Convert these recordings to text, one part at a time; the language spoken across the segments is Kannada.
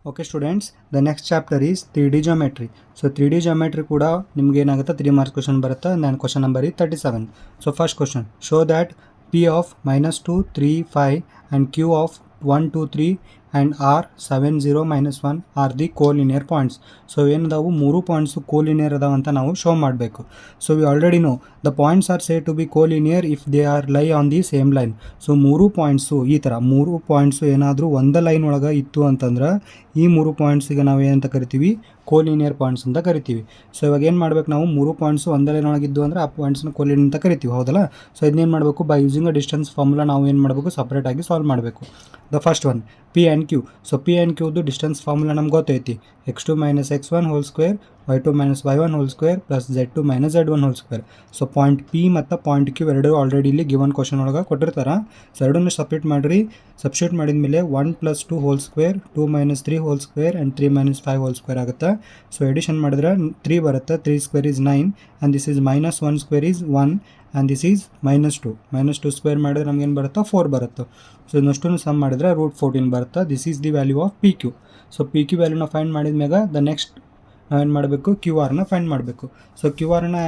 Okay students, the next chapter is 3D geometry. So 3D geometry kuda nimge enagutte 3 marks question barutte and then question number is 37. So first question, show that P of -2, 3, 5 and Q of 1, 2, 3 and R 7, 0, -1 are the collinear points. So ಏನದಾವು ಮೂರು ಪಾಯಿಂಟ್ಸ್ ಕೋಲಿನಿಯರ್ ಅದಾವ ಅಂತ ನಾವು ಶೋ ಮಾಡಬೇಕು. So we already know the points are say to be collinear if they are lie on the same line. So ಮೂರು ಪಾಯಿಂಟ್ಸು ಈ ಥರ ಮೂರು ಪಾಯಿಂಟ್ಸು ಏನಾದರೂ ಒಂದೇ ಲೈನ್ ಒಳಗೆ ಇತ್ತು ಅಂತಂದ್ರೆ ಈ ಮೂರು ಪಾಯಿಂಟ್ಸಿಗೆ ನಾವು ಏನಂತ ಕರಿತೀವಿ, ಕೋಲಿನಿಯರ್ ಪಾಯಿಂಟ್ಸ್ ಅಂತ ಕರಿತೀವಿ. ಸೊ ಇವಾಗ ಏನು ಮಾಡ್ಬೇಕು, ನಾವು ಮೂರು ಪಾಯಿಂಟ್ಸು ಒಂದೇ ಲೈನ್ ಒಳಗಿದ್ದು ಅಂದರೆ ಆ ಪಾಯಿಂಟ್ಸ್ನ ಕೋಲಿನಿಯರ್ ಅಂತ ಕರಿತೀವಿ, ಹೌದಲ್ಲ. ಸೊ ಇದನ್ನೇನು ಮಾಡಬೇಕು, by using a distance formula ನಾವು ಏನು ಮಾಡಬೇಕು, ಸಪ್ರೇಟಾಗಿ ಸಾಲ್ವ್ ಮಾಡಬೇಕು. The first one P and Q. So P and ಕ್ಯೂದು ಡಿಸ್ಟೆನ್ಸ್ ಫಾರ್ಮುಲಾ ನಮ್ಗೆ ಗೊತ್ತೈತಿ, x2 - x1 whole square y2 - y1 whole square plus z2 - z1 whole square. So point P ಮತ್ತು ಪಾಯಿಂಟ್ ಕ್ಯೂ ಎರಡು ಆಲ್ರೆಡಿ ಇಲ್ಲಿ ಗಿವನ್ ಕ್ವಶನ್ ಒಳಗೆ ಕೊಟ್ಟಿರ್ತಾರೆ. ಸೊ ಎರಡನ್ನೂ ಸಪ್ರೇಟ್ ಮಾಡಿರಿ. ಸಬ್ಸ್ಟಿಟ್ಯೂಟ್ ಮಾಡಿದ ಮೇಲೆ 1 + 2 whole square, 2 - 3 whole square and 3 - 5 whole square ಆಗುತ್ತೆ. ಸೊ ಎಡಿಷನ್ ಮಾಡಿದ್ರೆ 3 ಬರುತ್ತೆ. 3 square is 9 and this is -1 square is 1 and this is -2. -2 square ಮಾಡಿದ್ರೆ ನಮಗೇನು ಬರುತ್ತೆ, 4 ಬರುತ್ತೆ. ಸೊ ಇನ್ನಷ್ಟು ಸಮ್ ಮಾಡಿದ್ರೆ √14 ಬರುತ್ತೆ. This is the value of P Q. So P Q ವ್ಯಾಲ್ಯೂನ ಫೈಂಡ್ ಮಾಡಿದ ಮ್ಯಾಗ ದ ನೆಕ್ಸ್ಟ್ ನಾವೇನು ಮಾಡಬೇಕು, ಕ್ಯೂ ಆರ್ನ ಫೈಂಡ್ ಮಾಡಬೇಕು. ಸೊ ಕ್ಯೂ ಆರ್ನ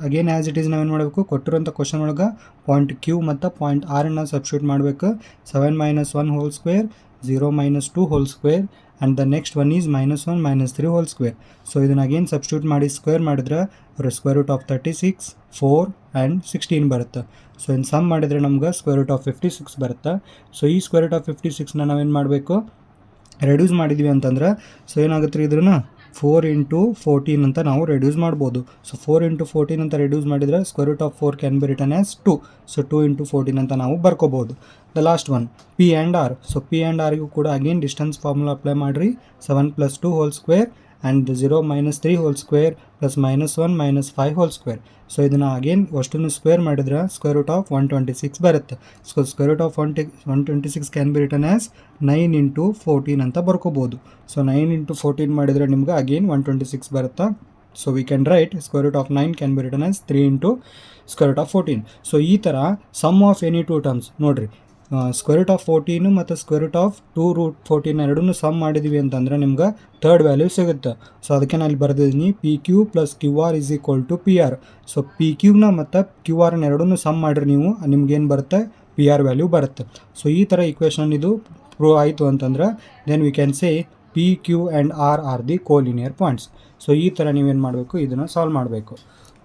ಅಗೇನ್ ಆ್ಯಸ್ ಇಟ್ ಈಸ್ ನಾವೇನು ಮಾಡಬೇಕು, ಕೊಟ್ಟಿರೋಂಥ ಕ್ವಶನ್ ಒಳಗೆ ಪಾಯಿಂಟ್ ಕ್ಯೂ ಮತ್ತು ಪಾಯಿಂಟ್ ಆರನ್ನು ಸಬ್ಸ್ಟಿಟ್ಯೂಟ್ ಮಾಡಬೇಕು. 7 - 1 whole square, 0 - 2 whole square and the next one is -1 - 3 whole square. So ಇದನ್ನು ಅಗೇನ್ ಸಬ್ಸ್ಟಿಟ್ಯೂಟ್ ಮಾಡಿ ಸ್ಕ್ವೇರ್ ಮಾಡಿದ್ರೆ √36, 4 ಆ್ಯಂಡ್ 16 ಬರುತ್ತೆ. ಸೊ ಇನ್ನು ಸಮ್ ಮಾಡಿದರೆ ನಮ್ಗೆ √56 ಬರುತ್ತೆ. ಸೊ ಈ √56ನ ನಾವೇನು ಮಾಡಬೇಕು, ರೆಡ್ಯೂಸ್ ಮಾಡಿದ್ವಿ ಅಂತಂದ್ರೆ ಸೊ ಏನಾಗುತ್ತೆ ರೀ, ಇದ್ರನ್ನ 4 × 14 ಅಂತ ನಾವು ರೆಡ್ಯೂಸ್ ಮಾಡ್ಬೋದು. ಸೊ 4 × 14 ಅಂತ ರೆಡ್ಯೂಸ್ ಮಾಡಿದರೆ √4 can be written as 2. So 2 × 14 ಅಂತ ನಾವು ಬರ್ಕೋಬೋದು. The last one P and R. So P and ಆರ್ಗೂ ಕೂಡ ಅಗೇನ್ ಡಿಸ್ಟೆನ್ಸ್ ಫಾರ್ಮುಲಾ ಅಪ್ಲೈ ಮಾಡಿರಿ. 7 + 2 whole square and 0 - 3 whole square plus -1 - 5 whole square. So ಇದನ್ನು ಅಗೇನ್ ಅಷ್ಟನ್ನು ಸ್ಕ್ವೇರ್ ಮಾಡಿದ್ರೆ √126 ಬರುತ್ತೆ. So √126 can be written as 9 × 14 ಅಂತ ಬರ್ಕೋಬೋದು. ಸೊ 9 × 14 ಮಾಡಿದರೆ ನಿಮ್ಗೆ ಅಗೇನ್ 126 ಬರುತ್ತೆ. So we can write √9 can be written as 3 × √14. So ಈ ಥರ sum of any two terms ನೋಡಿರಿ, √14 ಮತ್ತು √2√14 ಎರಡನ್ನೂ ಸಮ್ ಮಾಡಿದ್ವಿ ಅಂತಂದರೆ ನಿಮ್ಗೆ ಥರ್ಡ್ ವ್ಯಾಲ್ಯೂ ಸಿಗುತ್ತೆ. ಸೊ ಅದಕ್ಕೆ ನಾನು ಇಲ್ಲಿ ಬರೆದಿದ್ದೀನಿ P Q plus Q R is equal to P R. So P ಕ್ಯೂನ ಮತ್ತು ಕ್ಯೂ ಆರ್ನ ಎರಡನ್ನೂ ಸಮ್ ಮಾಡಿರಿ ನೀವು, ನಿಮ್ಗೇನು ಬರುತ್ತೆ, ಪಿ ಆರ್ ವ್ಯಾಲ್ಯೂ ಬರುತ್ತೆ. ಸೊ ಈ ಥರ ಇಕ್ವೇಷನ್ ಇದು ಪ್ರೂವ್ ಆಯಿತು ಅಂತಂದ್ರೆ then we can say P Q and R are the collinear points. So ಈ ಥರ ನೀವೇನು ಮಾಡಬೇಕು, ಇದನ್ನು ಸಾಲ್ವ್ ಮಾಡಬೇಕು.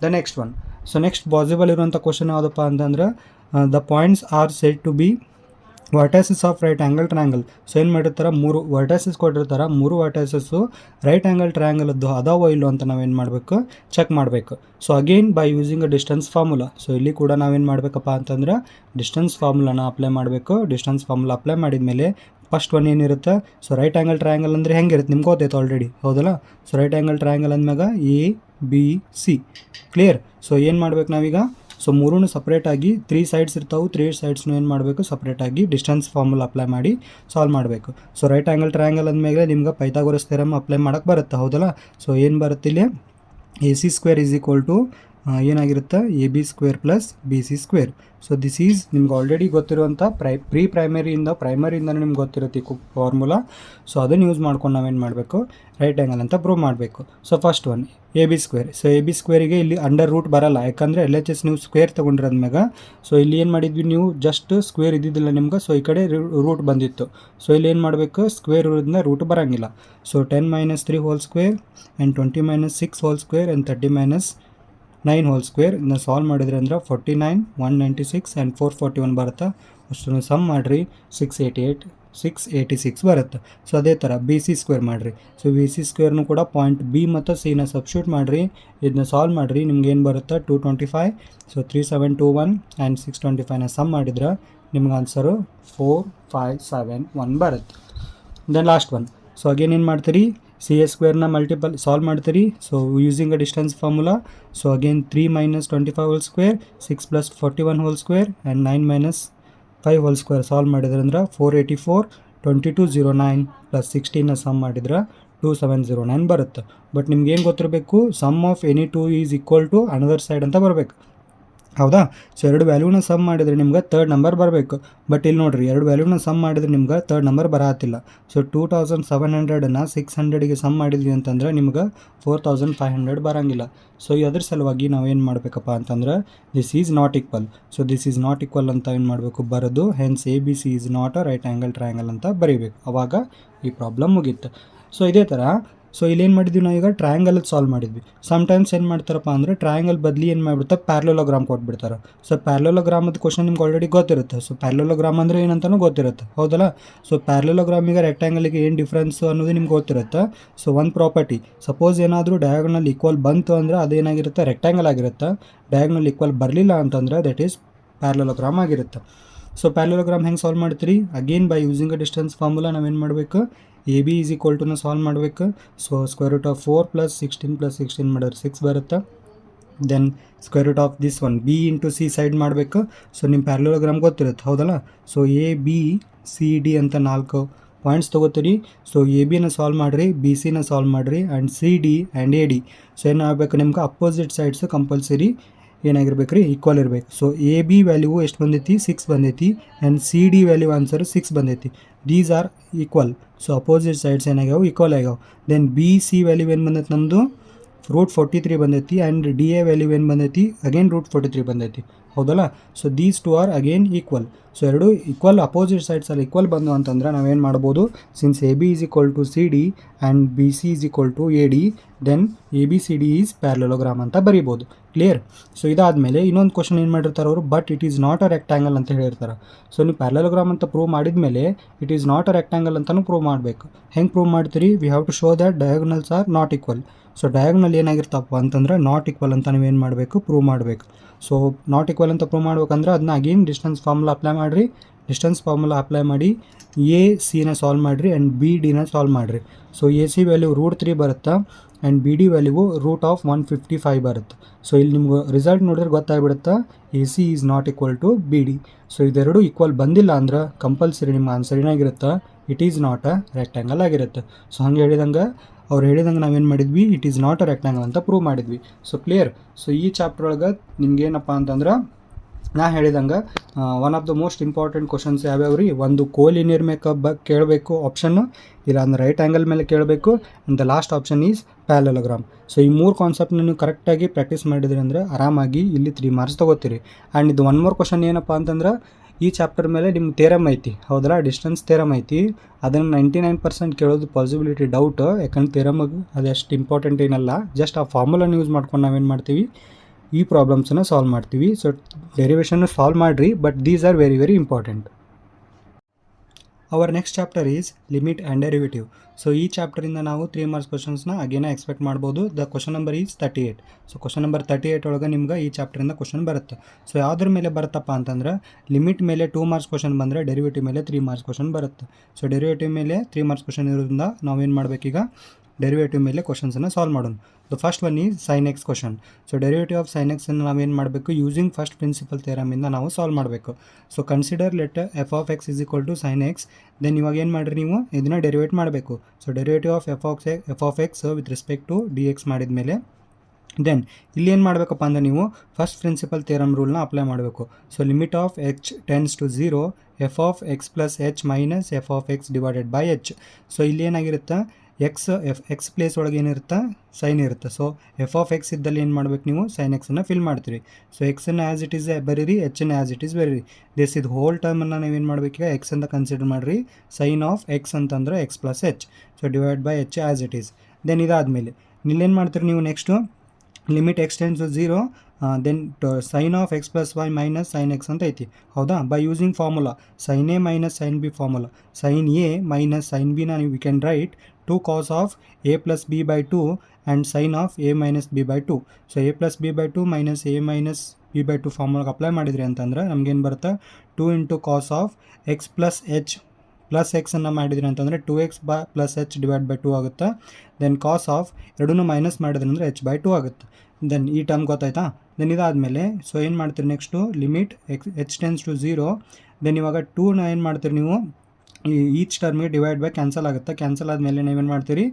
The next one, so next possible ಇರುವಂಥ ಕ್ವಶನ್ ಯಾವುದಪ್ಪ ಅಂತಂದ್ರೆ the points R said to be vertices of right angle triangle. So ಏನು ಮಾಡಿರ್ತಾರೆ, ಮೂರು ವರ್ಟೈಸಸ್ ಕೊಟ್ಟಿರ್ತಾರೆ. ಮೂರು ವರ್ಟೈಸಸ್ಸು ರೈಟ್ ಆ್ಯಂಗಲ್ ಟ್ರಯಾಂಗಲದ್ದು ಅದಾವೋ ಇಲ್ಲೋ ಅಂತ ನಾವೇನು ಮಾಡಬೇಕು, ಚೆಕ್ ಮಾಡಬೇಕು. So again by using a distance formula. So ಇಲ್ಲಿ ಕೂಡ ನಾವೇನು ಮಾಡಬೇಕಪ್ಪ ಅಂತಂದ್ರೆ ಡಿಸ್ಟೆನ್ಸ್ ಫಾರ್ಮುಲಾನ ಅಪ್ಲೈ ಮಾಡಬೇಕು. ಡಿಸ್ಟೆನ್ಸ್ ಫಾರ್ಮುಲಾ ಅಪ್ಲೈ ಮಾಡಿದ ಮೇಲೆ ಫಸ್ಟ್ ಒನ್ ಏನಿರುತ್ತೆ, ಸೊ ರೈಟ್ ಆ್ಯಂಗಲ್ ಟ್ರಯಾಂಗಲ್ ಅಂದರೆ ಹೆಂಗಿರುತ್ತೆ ನಿಮ್ಗೆ ಗೊತ್ತೈತೆ ಆಲ್ರೆಡಿ, ಹೌದಲ್ಲ. ಸೊ ರೈಟ್ ಆ್ಯಂಗಲ್ ಟ್ರಯಾಂಗಲ್ ಅಂದಮ್ಯಾಗ ABC ಕ್ಲಿಯರ್. ಸೊ ಏನು ಮಾಡ್ಬೇಕು ನಾವೀಗ, ಸೊ ಮೂರೂ ಸಪ್ರೇಟಾಗಿ 3 ಸೈಡ್ಸ್ ಇರ್ತಾವೆ. 3 ಸೈಡ್ಸ್ನು ಏನು ಮಾಡಬೇಕು, ಸಪ್ರೇಟಾಗಿ ಡಿಸ್ಟೆನ್ಸ್ ಫಾರ್ಮುಲಾ ಅಪ್ಲೈ ಮಾಡಿ ಸಾಲ್ವ್ ಮಾಡಬೇಕು. ಸೊ ರೈಟ್ ಆ್ಯಂಗಲ್ ಟ್ರಯಾಂಗಲ್ ಅಂದಮೇಲೆ ನಿಮ್ಗೆ ಪೈಥಾಗೋರಸ್ ಥಿಯರಮ್ ಅಪ್ಲೈ ಮಾಡೋಕ್ಕೆ ಬರುತ್ತೆ, ಹೌದಲ್ಲ. ಸೊ ಏನು ಬರುತ್ತೆ ಇಲ್ಲಿ, AC² ಈಸ್ ಈಕ್ವಲ್ ಟು ಏನಾಗಿರುತ್ತೆ, AB² plus BC². So this is ನಿಮ್ಗೆ ಆಲ್ರೆಡಿ ಗೊತ್ತಿರುವಂಥ ಪ್ರೈಮರಿಯಿಂದ ನಿಮ್ಗೆ ಗೊತ್ತಿರುತ್ತೆ ಈ ಫಾರ್ಮುಲಾ. ಸೊ ಅದನ್ನು ಯೂಸ್ ಮಾಡ್ಕೊಂಡು ನಾವೇನು ಮಾಡಬೇಕು, ರೈಟ್ ಆ್ಯಂಗಲ್ ಅಂತ ಪ್ರೂವ್ ಮಾಡಬೇಕು. So first one AB². So AB² ಇಲ್ಲಿ ಅಂಡರ್ ರೂಟ್ ಬರಲ್ಲ, ಯಾಕಂದರೆ LHS ನೀವು ಸ್ಕ್ವೇರ್ ತೊಗೊಂಡಿರೋದ್ಮ್ಯಾಗ. ಸೊ ಇಲ್ಲಿ ಏನು ಮಾಡಿದ್ವಿ, ನೀವು ಜಸ್ಟ್ ಸ್ಕ್ವೇರ್ ಇದ್ದಿದ್ದಿಲ್ಲ ನಿಮ್ಗೆ, ಸೊ ಈ ಕಡೆ ರೂಟ್ ಬಂದಿತ್ತು. ಸೊ ಇಲ್ಲಿ ಏನು ಮಾಡಬೇಕು, ಸ್ಕ್ವೇರ್ ಇರೋದ್ರಿಂದ ರೂಟ್ ಬರೋಂಗಿಲ್ಲ. So 10 - 3 whole square and 20 - 6 hole square and 30 - 9 whole square. ಇದನ್ನ ಸಾಲ್ವ್ ಮಾಡಿದ್ರೆ ಅಂದ್ರೆ 49, 196 ಆ್ಯಂಡ್ 441 ಬರುತ್ತೆ. ಅಷ್ಟನ್ನು ಸಮ್ ಮಾಡಿರಿ 686 ಬರುತ್ತೆ. ಸೊ ಅದೇ ಥರ BC² ಮಾಡಿರಿ. ಸೊ BC² ಕೂಡ ಪಾಯಿಂಟ್ ಬಿ ಮತ್ತು ಸಿನ ಸಬ್ಸ್ಟಿಟ್ಯೂಟ್ ಮಾಡಿರಿ. ಇದನ್ನ ಸಾಲ್ವ್ ಮಾಡಿರಿ, ನಿಮ್ಗೆ ಏನು ಬರುತ್ತೆ, 225. ಸೊ 3721 ಆ್ಯಂಡ್ 625ನ ಸಮ್ ಮಾಡಿದ್ರೆ ನಿಮ್ಗೆ ಆನ್ಸರು 4571 ಬರುತ್ತೆ. Then last one, so again ಏನು ಮಾಡ್ತೀರಿ, CA² ಮಲ್ಟಿಪಲ್ ಸಾಲ್ವ್ ಮಾಡ್ತೀರಿ. So using a distance formula. So again 3 - 25 whole square, 6 + 41 whole square and 9 - 5 whole square solve ಮಾಡಿದ್ರೆ ಅಂದ್ರೆ 484, 2209 ಪ್ಲಸ್ 16ನ ಸಮ್ ಮಾಡಿದ್ರೆ 2709 ಬರುತ್ತೆ. ಬಟ್ ನಿಮ್ಗೆ ಏನು ಗೊತ್ತಿರಬೇಕು, sum of any two is equal to another side ಅಂತ ಬರಬೇಕು. ಹೌದಾ. ಸೊ ಎರಡು ವ್ಯಾಲ್ಯೂನ ಸಮ್ ಮಾಡಿದರೆ ನಿಮ್ಗೆ ತರ್ಡ್ ನಂಬರ್ ಬರಬೇಕು. ಬಟ್ ಇಲ್ಲಿ ನೋಡಿರಿ, ಎರಡು ವ್ಯಾಲ್ಯೂನ ಸಮ್ ಮಾಡಿದ್ರೆ ನಿಮ್ಗೆ ತರ್ಡ್ ನಂಬರ್ ಬರತ್ತಿಲ್ಲ. ಸೊ 2700ನ 600ಗೆ ಸಮ್ ಮಾಡಿದ್ವಿ ಅಂತಂದ್ರೆ ನಿಮ್ಗೆ 4500 ಬರೋಂಗಿಲ್ಲ. ಸೊ ಅದ್ರ ಸಲುವಾಗಿ ನಾವೇನು ಮಾಡಬೇಕಪ್ಪ ಅಂತಂದ್ರೆ this is not equal. So this is not equal ಅಂತ ಏನು ಮಾಡಬೇಕು, ಬರೋದು. Hence ABC is not a right angle triangle ಅಂತ ಬರೀಬೇಕು. ಅವಾಗ ಈ ಪ್ರಾಬ್ಲಮ್ ಮುಗೀತು. ಸೊ ಇದೇ ಥರ ಸೊ ಇಲ್ಲೇನು ಮಾಡಿದ್ವಿ ನಾವು, ಈಗ ಟ್ರಯಾಂಗಲ್ ಸಾಲ್ವ್ ಮಾಡಿದ್ವಿ. ಸಮ್ಟೈಮ್ಸ್ ಏನು ಮಾಡ್ತಾರಪ್ಪ ಅಂದರೆ ಟ್ರಯಾಂಗಲ್ ಬದಲಿ ಏನು ಮಾಡಿಬಿಡ್ತಾರೆ, ಪ್ಯಾರಲೋಗ್ರಾಮ್ ಕೊಟ್ಬಿಡ್ತಾರೆ. ಸೊ ಪ್ಯಾರಲೋಗ್ರಾಮದ ಕ್ವಶನ್ ನಿಮ್ಗೆ ಆಲ್ರೆಡಿ ಗೊತ್ತಿರುತ್ತೆ. ಸೊ ಪ್ಯಾರಲೋಗ್ರಾಮ್ ಅಂದರೆ ಏನಂತನೂ ಗೊತ್ತಿರುತ್ತೆ, ಹೌದಲ್ಲ. ಸೊ ಪ್ಯಾರಲೋಗ್ರಾಮಿಗೆ ರೆಕ್ಟ್ಯಾಂಗಲ್ಗೆ ಏನು ಡಿಫ್ರೆನ್ಸ್ ಅನ್ನೋದು ನಿಮ್ಗೆ ಗೊತ್ತಿರುತ್ತೆ. ಸೊ ಒಂದು ಪ್ರಾಪರ್ಟಿ, ಸಪೋಸ್ ಏನಾದರೂ ಡಯಾಗೋನಲ್ ಈಕ್ವಲ್ ಬಂತು ಅಂದರೆ ಅದೇನಾಗಿರುತ್ತೆ, ರೆಕ್ಟ್ಯಾಂಗಲ್ ಆಗಿರುತ್ತೆ. ಡಯಾಗೋನಲ್ ಈಕ್ವಲ್ ಬರಲಿಲ್ಲ ಅಂತಂದರೆ ದಟ್ ಈಸ್ ಪ್ಯಾರಲೋಗ್ರಾಮ್ ಆಗಿರುತ್ತೆ. ಸೊ ಪ್ಯಾರಲೋಗ್ರಾಮ್ ಹೆಂಗೆ ಸಾಲ್ವ್ ಮಾಡ್ತೀರಿ, again by using a distance formula ನಾವೇನು ಮಾಡಬೇಕು, AB ಈಸ್ ಈಕ್ವಲ್ ಟುನ ಸಾಲ್ವ್ ಮಾಡಬೇಕು. ಸೊ √4 + 16 + 16 ಮಾಡಿದ್ರೆ 6 ಬರುತ್ತೆ. Then √ this one B into C side ಮಾಡಬೇಕು. ಸೊ ನಿಮ್ಮ ಪ್ಯಾರಲೋಗ್ರಾಮ್ ಗೊತ್ತಿರುತ್ತೆ, ಹೌದಲ್ಲ. ಸೊ ABCD ಅಂತ 4 ಪಾಯಿಂಟ್ಸ್ ತೊಗೋತೀರಿ. ಸೊ ABನ ಸಾಲ್ವ್ ಮಾಡಿರಿ, BCನ ಸಾಲ್ವ್ ಮಾಡಿರಿ, and CD and AD. So ಏನಾಗಬೇಕು, ನಿಮ್ಗೆ ಅಪೋಸಿಟ್ ಸೈಡ್ಸು ಕಂಪಲ್ಸರಿ ಏನಾಗಿರ್ಬೇಕು ರೀ, ಈಕ್ವಲ್ ಇರಬೇಕು. ಸೊ AB ವ್ಯಾಲ್ಯೂ ಎಷ್ಟು ಬಂದೈತಿ, 6 ಬಂದೈತಿ. ಆ್ಯಂಡ್ CD ವ್ಯಾಲ್ಯೂ ಆನ್ಸರ್ 6 ಬಂದೈತಿ. These are equal. So opposite sides ಏನಾಗ್ಯಾವ, ಈಕ್ವಲ್ ಆಗ್ಯಾವ. ದೆನ್ BC ವ್ಯಾಲ್ಯೂ ಏನು ಬಂದೈತಿ, ನಮ್ಮದು √43 ಬಂದೈತಿ. ಆ್ಯಂಡ್ DA ವ್ಯಾಲ್ಯೂ ಏನು ಬಂದೈತಿ, ಅಗೇನ್ √43 ಬಂದೈತಿ, ಹೌದಲ್ಲ. So these two are again equal. So ಎರಡು ಈಕ್ವಲ್, ಅಪೋಸಿಟ್ ಸೈಡ್ಸಲ್ಲಿ ಈಕ್ವಲ್ ಬಂದು ಅಂತಂದ್ರೆ ನಾವೇನು ಮಾಡ್ಬೋದು, since AB is equal to CD and BC is equal to AD, then ABCD is parallelogram ಅಂತ ಬರೀಬೋದು. ಕ್ಲಿಯರ್. ಸೊ ಇದಾದಮೇಲೆ ಇನ್ನೊಂದು ಕ್ವಶನ್ ಏನು ಮಾಡಿರ್ತಾರೆ ಅವರು, but it is not a rectangle ಅಂತ ಹೇಳಿರ್ತಾರೆ. ಸೊ ನೀವು ಪ್ಯಾರಲೋಗ್ರಾಮ್ ಅಂತ ಪ್ರೂವ್ ಮಾಡಿದ ಮೇಲೆ it is not a rectangle ಅಂತಲೂ ಪ್ರೂವ್ ಮಾಡಬೇಕು. ಹೆಂಗೆ ಪ್ರೂವ್ ಮಾಡ್ತೀರಿ, we have to show that diagonals are not equal. So diagonal ಏನಾಗಿರ್ತಪ್ಪ ಅಂತಂದ್ರೆ ನಾಟ್ ಈಕ್ವಲ್ ಅಂತ ನೀವೇನು ಮಾಡಬೇಕು, ಪ್ರೂವ್ ಮಾಡಬೇಕು. ಸೊ ನಾಟ್ ಈಕ್ವಲ್ ಅಂತ ಪ್ರೂವ್ ಮಾಡ್ಬೇಕಂದ್ರೆ ಅದನ್ನ ಅಗೇನ್ ಡಿಸ್ಟೆನ್ಸ್ ಫಾರ್ಮುಲಾ ಅಪ್ಲೈ ಮಾಡಿರಿ. ಡಿಸ್ಟೆನ್ಸ್ ಫಾರ್ಮುಲಾ ಅಪ್ಲೈ ಮಾಡಿ ACನ ಸಾಲ್ವ್ ಮಾಡಿರಿ ಆ್ಯಂಡ್ BDನ ಸಾಲ್ವ್ ಮಾಡಿರಿ. ಸೊ AC ವ್ಯಾಲ್ಯೂ √3 ಬರುತ್ತೆ ಆ್ಯಂಡ್ BD ವ್ಯಾಲ್ಯೂ √155 ಬರುತ್ತೆ. ಸೊ ಇಲ್ಲಿ ನಿಮ್ಗೆ ರಿಸಲ್ಟ್ ನೋಡಿದ್ರೆ ಗೊತ್ತಾಗ್ಬಿಡುತ್ತೆ, AC is not equal to BD. So ಇದೆರಡು ಈಕ್ವಲ್ ಬಂದಿಲ್ಲ ಅಂದ್ರೆ ಕಂಪಲ್ಸರಿ ನಿಮ್ಮ ಆನ್ಸರ್ ಏನಾಗಿರುತ್ತೆ, it is not a rectangle ಆಗಿರುತ್ತೆ. ಸೊ ಹಂಗೆ ಹೇಳಿದಂಗೆ ಅವ್ರು ಹೇಳಿದಂಗೆ ನಾವೇನು ಮಾಡಿದ್ವಿ, it is not a rectangle ಅಂತ ಪ್ರೂವ್ ಮಾಡಿದ್ವಿ. So clear. ಸೊ ಈ ಚಾಪ್ಟರ್ ಒಳಗೆ ನಿಮ್ಗೇನಪ್ಪ ಅಂತಂದ್ರೆ ನಾ ಹೇಳಿದಂಗೆ one of the most important questions ಯಾವ್ಯಾವ ರೀ, ಒಂದು ಕೋಲಿನಿಯರ್ ಮೇಕಪ್ ಕೇಳಬೇಕು ಆಪ್ಷನ್ನು, ಇಲ್ಲ ಅಂದ್ರೆ ರೈಟ್ ಆ್ಯಂಗಲ್ ಮೇಲೆ ಕೇಳಬೇಕು, and the last option is parallelogram. So ಈ 3 ಕಾನ್ಸೆಪ್ಟ್ನ ನೀವು ಕರೆಕ್ಟಾಗಿ ಪ್ರಾಕ್ಟೀಸ್ ಮಾಡಿದ್ರಿ ಅಂದರೆ ಆರಾಮಾಗಿ ಇಲ್ಲಿ 3 ಮಾರ್ಕ್ಸ್ ತೊಗೋತೀರಿ. ಆ್ಯಂಡ್ ಇದು 1 more ಕ್ವಶನ್ ಏನಪ್ಪ ಅಂತಂದ್ರೆ, ಈ ಚಾಪ್ಟರ್ ಮೇಲೆ ನಿಮ್ಮ ಥೇರಮ್ ಐತಿ, ಹೌದಲ್ಲ, ಡಿಸ್ಟೆನ್ಸ್ ಥೇರಮ್ ಐತಿ. ಅದನ್ನು 99% ಕೇಳೋದು ಪಾಸಿಬಿಲಿಟಿ ಡೌಟ್, ಯಾಕಂದ್ರೆ ಥೇರಮ್ಗೆ ಅದಷ್ಟು ಇಂಪಾರ್ಟೆಂಟ್ ಏನಲ್ಲ. ಜಸ್ಟ್ ಆ ಫಾರ್ಮುಲಾನ ಯೂಸ್ ಮಾಡ್ಕೊಂಡು ನಾವೇನು ಮಾಡ್ತೀವಿ, ಈ ಪ್ರಾಬ್ಲಮ್ಸನ್ನು ಸಾಲ್ವ್ ಮಾಡ್ತೀವಿ. ಸೊ ಡೆರಿವೇಷನ್ನು ಸಾಲ್ವ್ ಮಾಡಿರಿ, but these are very very important. Hour next chapter is limit and derivative. So ಈ ಚಾಪ್ಟರಿಂದ ನಾವು 3 ಮಾರ್ಕ್ಸ್ ಕ್ವಶನ್ಸ್ನ ಅಗೇನ ಎಕ್ಸ್ಪೆಕ್ಟ್ ಮಾಡ್ಬೋದು. The question number is 38. So question number 38 ಒಳಗೆ ನಿಮ್ಗೆ ಈ ಚಾಪ್ಟರಿಂದ ಕ್ವಶನ್ ಬರುತ್ತೆ. ಸೊ ಯಾವುದ್ರ ಮೇಲೆ ಬರುತ್ತಪ್ಪ ಅಂತಂದ್ರೆ, ಲಿಮಿಟ್ ಮೇಲೆ 2 ಮಾರ್ಕ್ಸ್ ಕ್ವಶನ್ ಬಂದರೆ ಡೆರಿವೇಟಿವ್ ಮೇಲೆ 3 ಮಾರ್ಕ್ಸ್ ಕ್ವಶನ್ ಬರುತ್ತೆ. ಸೊ ಡೆರಿವೇಟಿವ್ ಮೇಲೆ 3 ಮಾರ್ಕ್ಸ್ ಕ್ವಶನ್ ಇರೋದ್ರಿಂದ ನಾವೇನು ಮಾಡಬೇಕೀಗ, ಡೆರಿವೇಟಿವ್ ಮೇಲೆ ಕ್ವಶನ್ಸನ್ನು ಸಾಲ್ವ್ ಮಾಡೋಣ. The first one is sine x question. So derivative of sine ಎಕ್ಸನ್ನು ನಾವೇನು ಮಾಡಬೇಕು, ಯೂಸಿಂಗ್ ಫಸ್ಟ್ ಪ್ರಿನ್ಸಿಪಲ್ ಥಿಯರಮಿಂದ ನಾವು ಸಾಲ್ವ್ ಮಾಡಬೇಕು. So consider let f(x) is equal to sine x. Then ಇವಾಗ ಏನು ಮಾಡಿರಿ, ನೀವು ಇದನ್ನು ಡೆರಿವೇಟ್ ಮಾಡಬೇಕು. So derivative of f(x) with respect to dx ಮಾಡಿದ ಮೇಲೆ ದೆನ್ ಇಲ್ಲಿ ಏನು ಮಾಡಬೇಕಪ್ಪ ಅಂದರೆ, ನೀವು ಫಸ್ಟ್ ಪ್ರಿನ್ಸಿಪಲ್ ಥಿಯರಮ್ ರೂಲ್ನ ಅಪ್ಲೈ ಮಾಡಬೇಕು. So limit of h tends to 0 f(x + h minus f(x divided by h). So ಇಲ್ಲಿ ಏನಾಗಿರುತ್ತೆ, ಎಕ್ಸ್ ಪ್ಲೇಸ್ ಒಳಗೆ ಏನಿರುತ್ತೆ, ಸೈನ್ ಇರುತ್ತೆ. ಸೊ f(x) ಇದ್ದಲ್ಲಿ ಏನು ಮಾಡ್ಬೇಕು, ನೀವು ಸೈನ್ ಎಕ್ಸನ್ನು ಫಿಲ್ ಮಾಡ್ತೀರಿ. ಸೊ ಎಕ್ಸನ್ನು ಆ್ಯಸ್ ಇಟ್ ಈಸ್ ಬರೀರಿ, ಎಚ್ಚನ್ನು ಆ್ಯಸ್ ಇಟ್ ಈಸ್ ಬರೀರಿ. ದಿಸ್ ಇದು ಹೋಲ್ ಟರ್ಮನ್ನು ನೀವೇನು ಮಾಡಬೇಕೀಗ, ಎಕ್ಸ್ ಅಂತ ಕನ್ಸಿಡರ್ ಮಾಡಿರಿ. ಸೈನ್ ಆಫ್ ಎಕ್ಸ್ ಅಂತಂದರೆ x + h. So divide by h as it is. Then ಇದಾದಮೇಲೆ ಇಲ್ಲೇನು ಮಾಡ್ತೀರಿ ನೀವು, next limit x tends to 0 then sine of x + y minus sine x ಅಂತ ಐತಿ, ಹೌದಾ. By using formula sine a minus sine b formula, sine a minus sine b ನ we can write 2 cos of a + b/2 and sine of a minus b/2. So a + b/2 minus a minus b/2 ಫಾರ್ಮುಲಾಗೆ ಅಪ್ಲೈ ಮಾಡಿದ್ರಿ ಅಂತಂದ್ರೆ ನಮಗೇನು ಬರುತ್ತೆ, 2 × cos of x + h plus ಎಕ್ಸನ್ನು ಮಾಡಿದ್ರಿ ಅಂತಂದರೆ 2x + h ಡಿವೈಡ್ ಬೈ 2 ಆಗುತ್ತೆ. ದೆನ್ ಕಾಸ್ ಆಫ್ ಎರಡನ್ನೂ ಮೈನಸ್ ಮಾಡಿದ್ರಿ ಅಂದರೆ h/2 ಆಗುತ್ತೆ. ದೆನ್ ಈ ಟರ್ಮ್ ಗೊತ್ತಾಯ್ತಾ. ದೆನ್ ಇದಾದಮೇಲೆ ಸೊ ಏನು ಮಾಡ್ತೀರಿ, next limit h tends to 0. Then ಇವಾಗ 2ನ ಏನು ಮಾಡ್ತೀರಿ ನೀವು, ಈಚ್ ಟರ್ಮಿಗೆ ಡಿವೈಡ್ ಬೈ ಕ್ಯಾನ್ಸಲ್ ಆಗುತ್ತೆ. ಕ್ಯಾನ್ಸಲ್ ಆದಮೇಲೆ ನೀವೇನು ಮಾಡ್ತೀರಿ,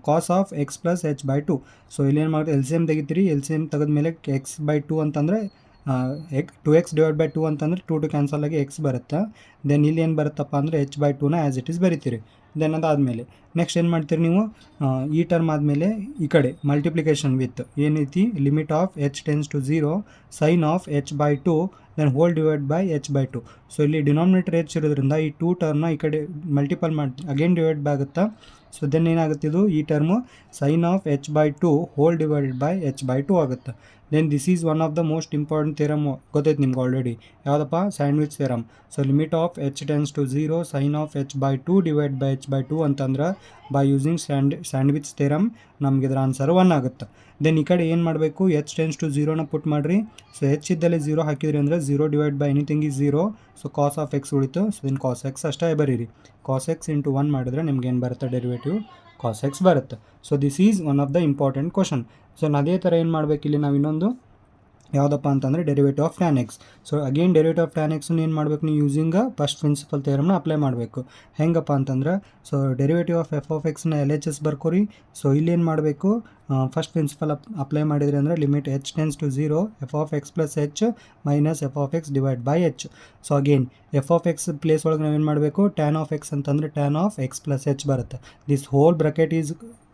ಕಾಸ್ ಆಫ್ x + h/2. ಸೊ ಇಲ್ಲಿ ಏನು ಮಾಡ್ತೀರಿ, LCM ತೆಗಿತೀರಿ. LCM ತೆಗೆದ್ಮೇಲೆ x/2 ಅಂತಂದರೆ 2x ಡಿವೈಡ್ ಬೈ 2 ಅಂತಂದರೆ 2 ಕ್ಯಾನ್ಸಲ್ ಆಗಿ x ಬರುತ್ತೆ. ದೆನ್ ಇಲ್ಲಿ ಏನು ಬರುತ್ತಪ್ಪ ಅಂದರೆ h/2ನ ಆ್ಯಸ್ ಇಟ್ ಈಸ್ ಬರಿತೀರಿ. ದೆನ್ ಅದಾದಮೇಲೆ ನೆಕ್ಸ್ಟ್ ಏನು ಮಾಡ್ತೀರಿ ನೀವು, ಈ ಟರ್ಮ್ ಆದಮೇಲೆ ಈ ಕಡೆ ಮಲ್ಟಿಪ್ಲಿಕೇಶನ್ ವಿತ್ ಏನೈತಿ limit of h→0 sine of h/2 then whole divide by h/2. So ಇಲ್ಲಿ ಡಿನಾಮಿನೇಟರ್ h ಇರೋದ್ರಿಂದ ಈ 2 ಟರ್ಮ್ನ ಈ ಕಡೆ ಮಲ್ಟಿಪಲ್ ಮಾಡಿ ಅಗೇನ್ ಡಿವೈಡ್ ಬೈ ಆಗುತ್ತಾ. ಸೊ ದೆನ್ ಏನಾಗುತ್ತೆ ಇದು ಈ term sine of h/2 whole divided by h/2 ಆಗುತ್ತೆ. Then this is one of the most important theorem ಗೊತ್ತೈತೆ ನಿಮ್ಗೆ ಆಲ್ರೆಡಿ, ಯಾವುದಪ್ಪ sandwich theorem. So limit of h→0 sine of h/2 divide by h/2 ಅಂತಂದ್ರೆ ಬೈ ಯೂಸಿಂಗ್ ಸ್ಯಾಂಡ್ವಿಚ್ ಥಿಯರಮ್ ನಮ್ಗೆ ಇದರ ಆನ್ಸರ್ 1 ಆಗುತ್ತೆ. ದೆನ್ ಈ ಕಡೆ ಏನು ಮಾಡಬೇಕು, h→0ನ ಪುಟ್ ಮಾಡಿರಿ. ಸೊ h ಇದ್ದಲ್ಲಿ 0 ಹಾಕಿದ್ರಿ ಅಂದರೆ 0 divide by anything is 0. So cos of x ಉಳಿತು. ಸೊ ದೆನ್ ಕಾಸ್ x ಅಷ್ಟೇ ಬರೀರಿ. ಕಾಸ್ x ಇಂಟು 1 ಮಾಡಿದ್ರೆ ನಿಮ್ಗೆ ಏನು ಬರುತ್ತೆ ಡೆರಿವೇಟಿವ್ ಕಾಸ್ x ಬರುತ್ತೆ. So this is one of the important question. So ಅದೇ ಥರ ಏನು ಮಾಡಬೇಕು ಇಲ್ಲಿ ನಾವು ಇನ್ನೊಂದು ಯಾವುದಪ್ಪ ಅಂತಂದರೆ derivative of tan x. So again derivative of tan ಎಕ್ಸ್ನ ಏನು ಮಾಡಬೇಕು ನೀವು ಯೂಸಿಂಗ್ ಫಸ್ಟ್ ಪ್ರಿನ್ಸಿಪಲ್ ಥಿಯರಮ್ನ ಅಪ್ಲೈ ಮಾಡಬೇಕು. ಹೆಂಗಪ್ಪ ಅಂತಂದ್ರೆ so derivative of F of ಎಕ್ಸ್ನ LHS ಬರ್ಕೋರಿ. ಸೊ ಇಲ್ಲಿ ಏನು ಮಾಡಬೇಕು, ಫಸ್ಟ್ ಪ್ರಿನ್ಸಿಪಲ್ ಅಪ್ಲೈ ಮಾಡಿದ್ರಿ ಅಂದರೆ limit h→0 F of x plus h minus F of X divide by h. So again F of X place ಒಳಗೆ ನಾವೇನು ಮಾಡಬೇಕು, ಟ್ಯಾನ್ ಆಫ್ ಎಕ್ಸ್ ಅಂತಂದರೆ tan of x plus h ಬರುತ್ತೆ. This whole bracket is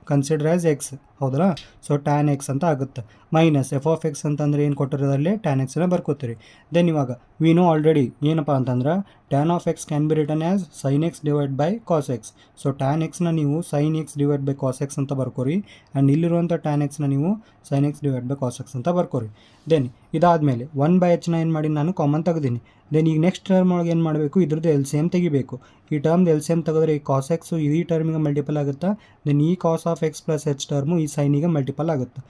consider as X, ಹೌದಲ್ಲ. ಸೊ ಟ್ಯಾನ್ ಎಕ್ಸ್ ಅಂತ ಆಗುತ್ತೆ. ಮೈನಸ್ ಎಫ್ ಆಫ್ ಎಕ್ಸ್ ಅಂತಂದರೆ ಏನು ಕೊಟ್ಟಿರೋದಲ್ಲಿ ಟ್ಯಾನ್ ಎಕ್ಸ್ನ ಬರ್ಕೋತೀರಿ. ದೆನ್ ಇವಾಗ ವಿ ನೋ ಆಲ್ರೆಡಿ ಏನಪ್ಪ ಅಂತಂದ್ರೆ tan of x can be written as sine x divide by cos x. So tan ಎಕ್ಸ್ನ ನೀವು sine x divide by cos x ಅಂತ ಬರ್ಕೋರಿ. ಆ್ಯಂಡ್ ಇಲ್ಲಿರುವಂಥ ಟ್ಯಾನ್ ಎಕ್ಸ್ನ ನೀವು sine x divide by cos x ಅಂತ ಬರ್ಕೋರಿ. ದೆನ್ ಇದಾದಮೇಲೆ 1/hನ ಏನು ಮಾಡಿ ನಾನು ಕಾಮನ್ ತೆಗೆದೀನಿ. ದೆನ್ ಈಗ ನೆಕ್ಸ್ಟ್ ಟರ್ಮ್ ಒಳಗೆ ಏನು ಮಾಡಬೇಕು, ಇದ್ರದ್ದು LCM ತೆಗಿಬೇಕು. ಈ ಟರ್ಮ್ದು LCM ತೆಗೆದ್ರೆ ಈ ಕಾಸ್ ಎಕ್ಸು ಈ ಟರ್ಮಿಗೆ ಮಲ್ಟಿಪಲ್ ಆಗುತ್ತಾ. ದೆನ್ ಈ cos of x plus h term ಈ ಸೈನಿಗೆ ಮಲ್ಟಿಪಲ್ ಆಗುತ್ತೆ.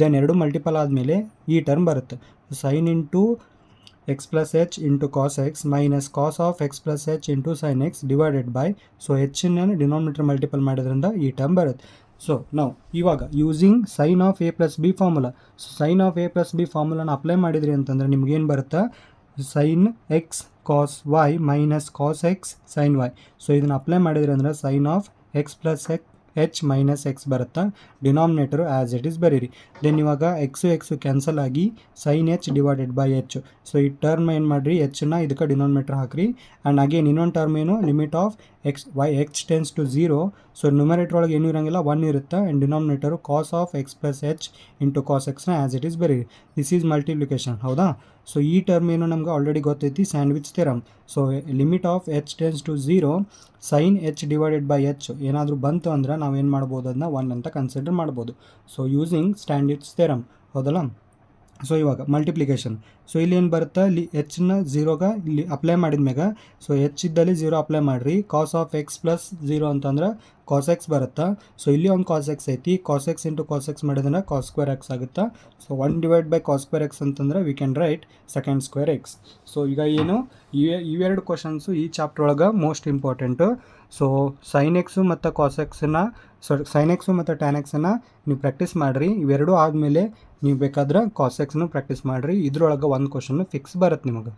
ದೆನ್ ಎರಡು ಮಲ್ಟಿಪಲ್ ಆದಮೇಲೆ ಈ ಟರ್ಮ್ ಬರುತ್ತೆ, sine into x plus h into cos x minus cos of x plus h into sine x divided by. So ಹೆಚ್ಚಿನ ಡಿನಾಮಿನೇಟರ್ ಮಲ್ಟಿಪಲ್ ಮಾಡೋದ್ರಿಂದ ಈ ಟರ್ಮ್ ಬರುತ್ತೆ. ಸೊ ನಾವು ಇವಾಗ using sine of a plus B formula. So sine of a plus B ಫಾರ್ಮುಲಾನ ಅಪ್ಲೈ ಮಾಡಿದ್ರಿ ಅಂತಂದರೆ ನಿಮ್ಗೇನು ಬರುತ್ತೆ, sign x cos y minus cos x sine y. So ಇದನ್ನು ಅಪ್ಲೈ ಮಾಡಿದ್ರಿ ಅಂದರೆ sine of x plus h minus x ಬರುತ್ತೆ. ಡಿನಾಮಿನೇಟರು ಆ್ಯಸ್ ಇಟ್ ಈಸ್ ಬರೀರಿ. ದೆನ್ ಇವಾಗ ಎಕ್ಸು ಕ್ಯಾನ್ಸಲ್ ಆಗಿ sine h divided by h. So ಈ ಟರ್ಮ್ ಏನು ಮಾಡಿರಿ, h ಇದಕ್ಕೆ ಡಿನಾಮಿನೇಟರ್ ಹಾಕಿರಿ. ಆ್ಯಂಡ್ ಅಗೇನ್ ಇನ್ನೊಂದು ಟರ್ಮ್ ಏನು, limit of h→0. So numerator ಒಳಗೆ ಏನೂ ಇರೋಂಗಿಲ್ಲ, 1 ಇರುತ್ತೆ. And denominator cos of x plus h into ಕಾಸ್ ಎಕ್ಸ್ನ ಆ್ಯಸ್ ಇಟ್ ಈಸ್ ಬರೀರಿ. ದಿಸ್ ಈಸ್ ಮಲ್ಟಿಪ್ಲಿಕೇಶನ್, ಹೌದಾ. ಸೊ ಈ ಟರ್ಮ್ ಏನು ನಮ್ಗೆ ಆಲ್ರೆಡಿ ಗೊತ್ತೈತಿ, sandwich theorem. So limit of h→0 sine h divided by h ಏನಾದರೂ ಬಂತು ಅಂದ್ರೆ ನಾವೇನು ಮಾಡ್ಬೋದು, ಅದನ್ನ 1 ಅಂತ ಕನ್ಸಿಡರ್ ಮಾಡ್ಬೋದು. ಸೊ ಯೂಸಿಂಗ್ ಸ್ಟ್ಯಾಂಡ್ವಿಚ್ ಥಿಯರಮ್, ಹೌದಲ್ಲ. ಸೊ ಇವಾಗ ಮಲ್ಟಿಪ್ಲಿಕೇಶನ್. ಸೊ ಇಲ್ಲಿ ಏನು ಬರುತ್ತೆ, ಇಲ್ಲಿ h-ನ 0ಗೆ ಇಲ್ಲಿ ಅಪ್ಲೈ ಮಾಡಿದ ಮ್ಯಾಗ ಸೊ h ಇದ್ದಲ್ಲಿ 0 ಅಪ್ಲೈ ಮಾಡಿರಿ. ಕಾಸ್ ಆಫ್ ಎಕ್ಸ್ ಪ್ಲಸ್ 0 ಅಂತಂದ್ರೆ ಕಾಸ್ ಎಕ್ಸ್ ಬರುತ್ತೆ. ಸೊ ಇಲ್ಲಿ ಒಂದು ಕಾಸ್ ಎಕ್ಸ್ ಐತಿ, cos x into cos x ಮಾಡಿದ್ರೆ ಕಾಸ್ ಸ್ಕ್ವೇರ್ ಎಕ್ಸ್ ಆಗುತ್ತೆ. So 1 divide by cos square x ಅಂತಂದ್ರೆ we can write second square x. So ಈಗ ಏನು ಇವೆರಡು ಕ್ವಶನ್ಸು ಈ ಚಾಪ್ಟರ್ ಒಳಗೆ most important. So sine x ಮತ್ತು ಕಾಸ್ ಎಕ್ಸನ್ನ ಸೈನ್ ಎಕ್ಸು ಮತ್ತು ಟ್ಯಾನ್ ಎಕ್ಸನ್ನು ನೀವು ಪ್ರಾಕ್ಟೀಸ್ ಮಾಡಿರಿ. ಇವೆರಡೂ ಆದಮೇಲೆ ನೀವು ಬೇಕಾದ್ರೆ ಕಾಸ್ ಎಕ್ಸ್ನು ಪ್ರಾಕ್ಟೀಸ್ ಮಾಡಿರಿ. ಇದ್ರೊಳಗೆ ಒಂದು ಕ್ವಶನ್ನು ಫಿಕ್ಸ್ ಬರುತ್ತೆ ನಿಮಗೆ.